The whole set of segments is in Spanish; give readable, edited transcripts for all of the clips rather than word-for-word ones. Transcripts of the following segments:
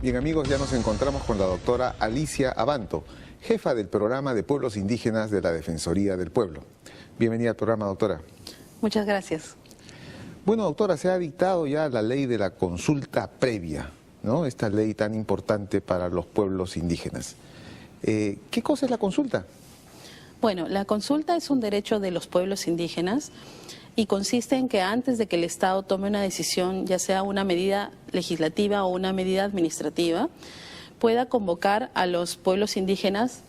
Bien amigos, ya nos encontramos con la doctora Alicia Abanto, jefa del programa de pueblos indígenas de la Defensoría del Pueblo. Bienvenida al programa, doctora. Muchas gracias. Bueno, doctora, se ha dictado ya la ley de la consulta previa, ¿no? Esta ley tan importante para los pueblos indígenas. ¿Qué cosa es la consulta? Bueno, la consulta es un derecho de los pueblos indígenas y consiste en que antes de que el Estado tome una decisión, ya sea una medida legislativa o una medida administrativa, pueda convocar a los pueblos indígenas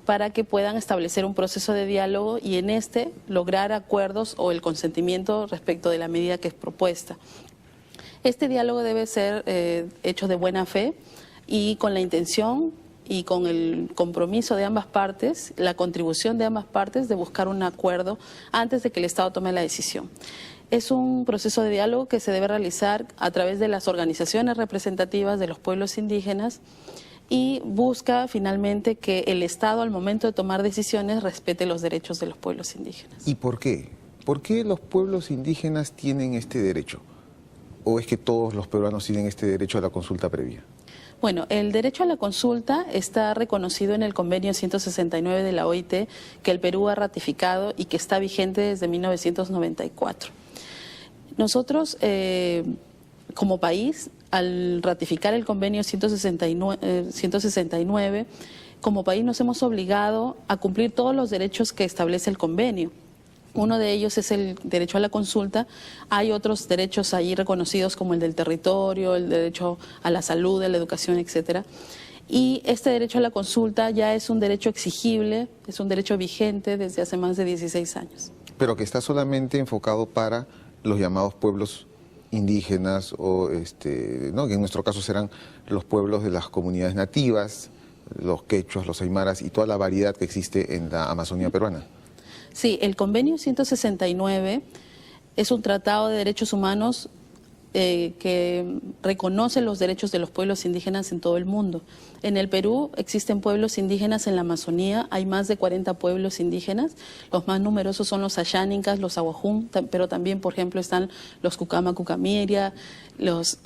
para que puedan establecer un proceso de diálogo y en este lograr acuerdos o el consentimiento respecto de la medida que es propuesta. Este diálogo debe ser hecho de buena fe y con la intención y con el compromiso de ambas partes, la contribución de ambas partes de buscar un acuerdo antes de que el Estado tome la decisión. Es un proceso de diálogo que se debe realizar a través de las organizaciones representativas de los pueblos indígenas y busca finalmente que el Estado al momento de tomar decisiones respete los derechos de los pueblos indígenas. ¿Y por qué? ¿Por qué los pueblos indígenas tienen este derecho? ¿O es que todos los peruanos tienen este derecho a la consulta previa? Bueno, el derecho a la consulta está reconocido en el convenio 169 de la OIT que el Perú ha ratificado y que está vigente desde 1994. Nosotros, como país, al ratificar el convenio 169, como país nos hemos obligado a cumplir todos los derechos que establece el convenio. Uno de ellos es el derecho a la consulta. Hay otros derechos ahí reconocidos como el del territorio, el derecho a la salud, a la educación, etcétera. Y este derecho a la consulta ya es un derecho exigible, es un derecho vigente desde hace más de 16 años. Pero que está solamente enfocado para los llamados pueblos indígenas o, ¿no? que en nuestro caso serán los pueblos de las comunidades nativas, los quechuas, los aymaras y toda la variedad que existe en la Amazonía peruana. Sí, el convenio 169 es un tratado de derechos humanos que reconoce los derechos de los pueblos indígenas en todo el mundo. En el Perú existen pueblos indígenas en la Amazonía, hay más de 40 pueblos indígenas, los más numerosos son los Ayánicas, los Aguajún, pero también, por ejemplo, están los Cucama Cucamiria, los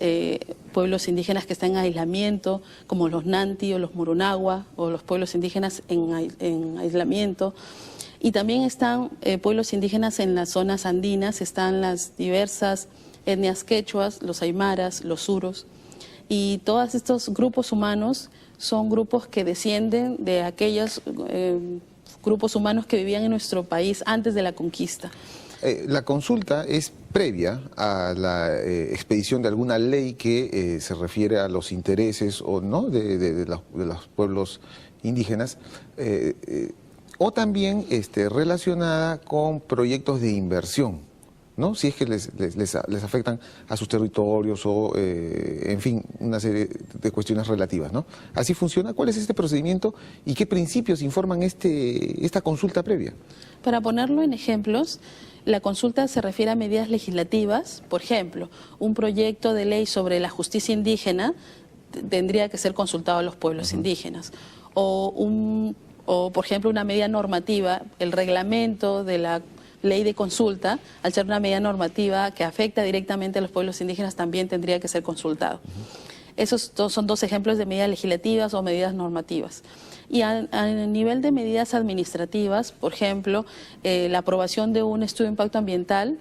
pueblos indígenas que están en aislamiento, como los Nanti o los Murunagua, o los pueblos indígenas en aislamiento. Y también están pueblos indígenas en las zonas andinas, están las diversas etnias quechuas, los aymaras, los suros. Y todos estos grupos humanos son grupos que descienden de aquellos grupos humanos que vivían en nuestro país antes de la conquista. La consulta es previa a la expedición de alguna ley que se refiere a los intereses o no de los pueblos indígenas. O también relacionada con proyectos de inversión, ¿no? Si es que les afectan a sus territorios o, en fin, una serie de cuestiones relativas, ¿no? Así funciona. ¿Cuál es este procedimiento y qué principios informan esta consulta previa? Para ponerlo en ejemplos, la consulta se refiere a medidas legislativas. Por ejemplo, un proyecto de ley sobre la justicia indígena tendría que ser consultado a los pueblos indígenas. O, por ejemplo, una medida normativa, el reglamento de la ley de consulta, al ser una medida normativa que afecta directamente a los pueblos indígenas, también tendría que ser consultado. Esos son dos ejemplos de medidas legislativas o medidas normativas. Y a nivel de medidas administrativas, por ejemplo, la aprobación de un estudio de impacto ambiental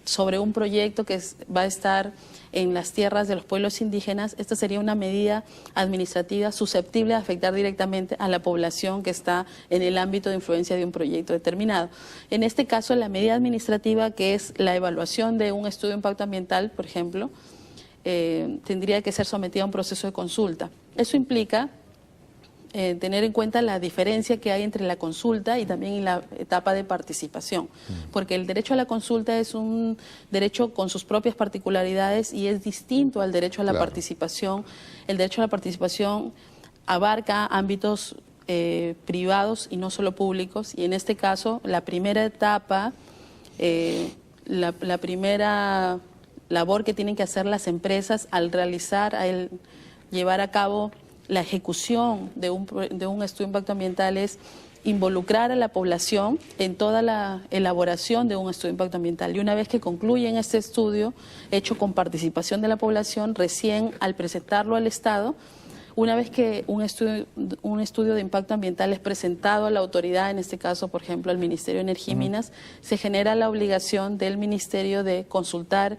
sobre un proyecto que va a estar en las tierras de los pueblos indígenas, esta sería una medida administrativa susceptible de afectar directamente a la población que está en el ámbito de influencia de un proyecto determinado. En este caso, la medida administrativa, que es la evaluación de un estudio de impacto ambiental, por ejemplo, tendría que ser sometida a un proceso de consulta. Eso implica tener en cuenta la diferencia que hay entre la consulta y también la etapa de participación, porque el derecho a la consulta es un derecho con sus propias particularidades y es distinto al derecho a la participación. El derecho a la participación abarca ámbitos privados y no solo públicos, y en este caso la primera etapa, la primera labor que tienen que hacer las empresas al llevar a cabo la ejecución de un estudio de impacto ambiental es involucrar a la población en toda la elaboración de un estudio de impacto ambiental. Y una vez que concluyen este estudio, hecho con participación de la población, recién al presentarlo al Estado, una vez que un estudio de impacto ambiental es presentado a la autoridad, en este caso, por ejemplo, al Ministerio de Energía y Minas, se genera la obligación del Ministerio de consultar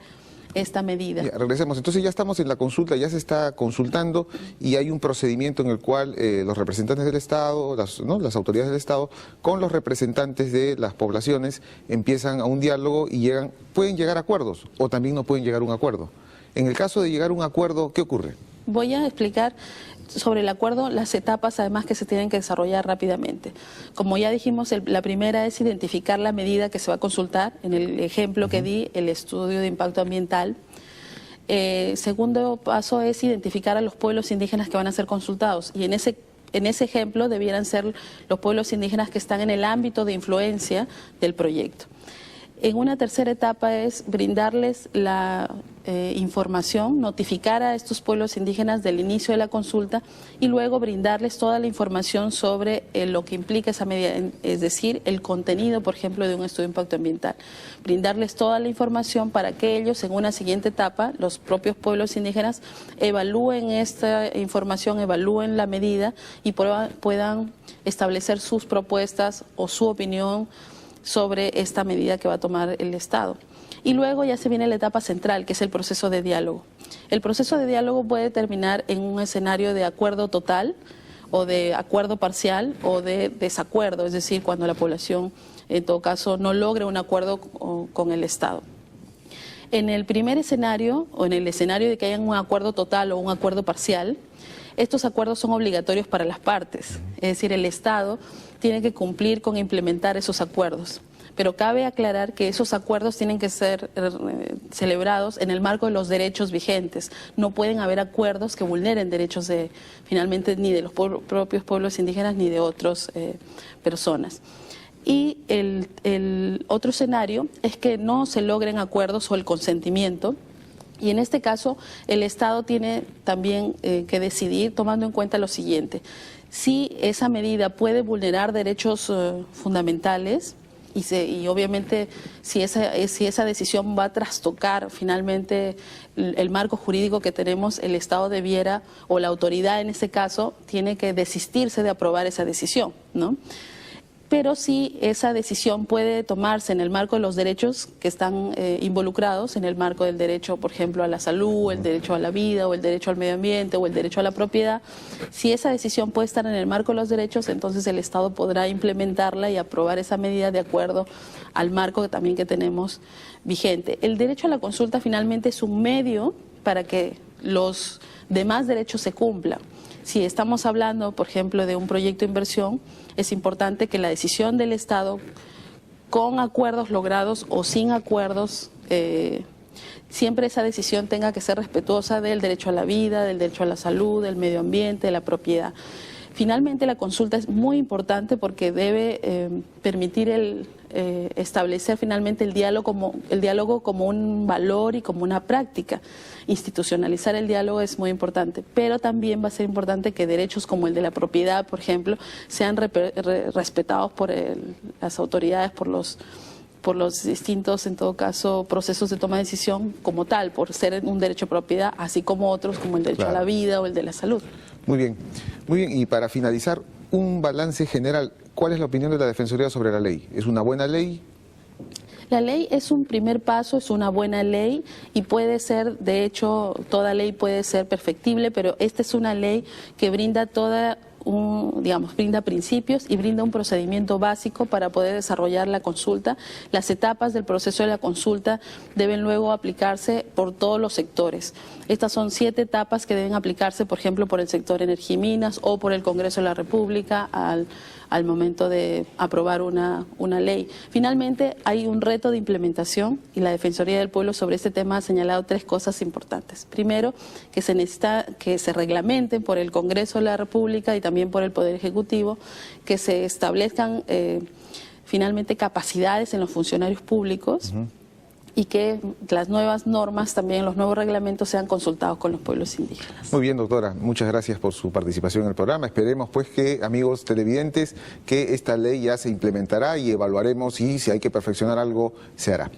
esta medida. Ya, regresemos. Entonces ya estamos en la consulta, ya se está consultando y hay un procedimiento en el cual los representantes del Estado, las autoridades del Estado, con los representantes de las poblaciones empiezan a un diálogo y pueden llegar a acuerdos o también no pueden llegar a un acuerdo. En el caso de llegar a un acuerdo, ¿qué ocurre? Voy a explicar sobre el acuerdo las etapas además que se tienen que desarrollar rápidamente. Como ya dijimos, la primera es identificar la medida que se va a consultar, en el ejemplo que di, el estudio de impacto ambiental. Segundo paso es identificar a los pueblos indígenas que van a ser consultados y en ese ejemplo debieran ser los pueblos indígenas que están en el ámbito de influencia del proyecto. En una tercera etapa es brindarles la información, notificar a estos pueblos indígenas del inicio de la consulta y luego brindarles toda la información sobre lo que implica esa medida, es decir, el contenido, por ejemplo, de un estudio de impacto ambiental. Brindarles toda la información para que ellos, en una siguiente etapa, los propios pueblos indígenas, evalúen esta información, evalúen la medida y puedan establecer sus propuestas o su opinión sobre esta medida que va a tomar el Estado. Y luego ya se viene la etapa central, que es el proceso de diálogo. El proceso de diálogo puede terminar en un escenario de acuerdo total o de acuerdo parcial o de desacuerdo, es decir, cuando la población, en todo caso, no logre un acuerdo con el Estado. En el primer escenario, o en el escenario de que haya un acuerdo total o un acuerdo parcial, estos acuerdos son obligatorios para las partes, es decir, el Estado tiene que cumplir con implementar esos acuerdos. Pero cabe aclarar que esos acuerdos tienen que ser celebrados en el marco de los derechos vigentes. No pueden haber acuerdos que vulneren derechos finalmente ni de los propios pueblos indígenas ni de otras personas. Y el otro escenario es que no se logren acuerdos o el consentimiento. Y en este caso el Estado tiene también que decidir tomando en cuenta lo siguiente. Si esa medida puede vulnerar derechos fundamentales y obviamente si esa decisión va a trastocar finalmente el marco jurídico que tenemos, el Estado debiera, o la autoridad en este caso, tiene que desistirse de aprobar esa decisión, ¿no? Pero si esa decisión puede tomarse en el marco de los derechos que están involucrados, en el marco del derecho, por ejemplo, a la salud, el derecho a la vida, o el derecho al medio ambiente, o el derecho a la propiedad, si esa decisión puede estar en el marco de los derechos, entonces el Estado podrá implementarla y aprobar esa medida de acuerdo al marco también que tenemos vigente. El derecho a la consulta finalmente es un medio para que los demás derechos se cumplan. Si estamos hablando, por ejemplo, de un proyecto de inversión, es importante que la decisión del Estado, con acuerdos logrados o sin acuerdos, siempre esa decisión tenga que ser respetuosa del derecho a la vida, del derecho a la salud, del medio ambiente, de la propiedad. Finalmente, la consulta es muy importante porque debe permitir establecer finalmente el diálogo como un valor y como una práctica. Institucionalizar el diálogo es muy importante, pero también va a ser importante que derechos como el de la propiedad, por ejemplo, sean respetados por las autoridades, por los distintos, en todo caso, procesos de toma de decisión como tal, por ser un derecho de propiedad, así como otros, como el derecho a la vida o el de la salud. Muy bien, muy bien. Y para finalizar, un balance general, ¿cuál es la opinión de la Defensoría sobre la ley? ¿Es una buena ley? La ley es un primer paso, es una buena ley y puede ser, de hecho, toda ley puede ser perfectible, pero esta es una ley que brinda brinda principios y brinda un procedimiento básico para poder desarrollar la consulta. Las etapas del proceso de la consulta deben luego aplicarse por todos los sectores. Estas son 7 etapas que deben aplicarse, por ejemplo, por el sector energía y minas o por el Congreso de la República al momento de aprobar una ley. Finalmente, hay un reto de implementación y la Defensoría del Pueblo sobre este tema ha señalado 3 cosas importantes. Primero, que se necesita que se reglamenten por el Congreso de la República y también por el Poder Ejecutivo, que se establezcan finalmente capacidades en los funcionarios públicos. y que las nuevas normas, también los nuevos reglamentos sean consultados con los pueblos indígenas. Muy bien, doctora, muchas gracias por su participación en el programa. Esperemos pues que, amigos televidentes, que esta ley ya se implementará y evaluaremos y si hay que perfeccionar algo, se hará.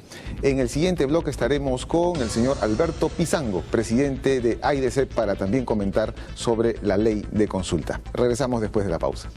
En el siguiente bloque estaremos con el señor Alberto Pizango, presidente de AIDC, para también comentar sobre la ley de consulta. Regresamos después de la pausa.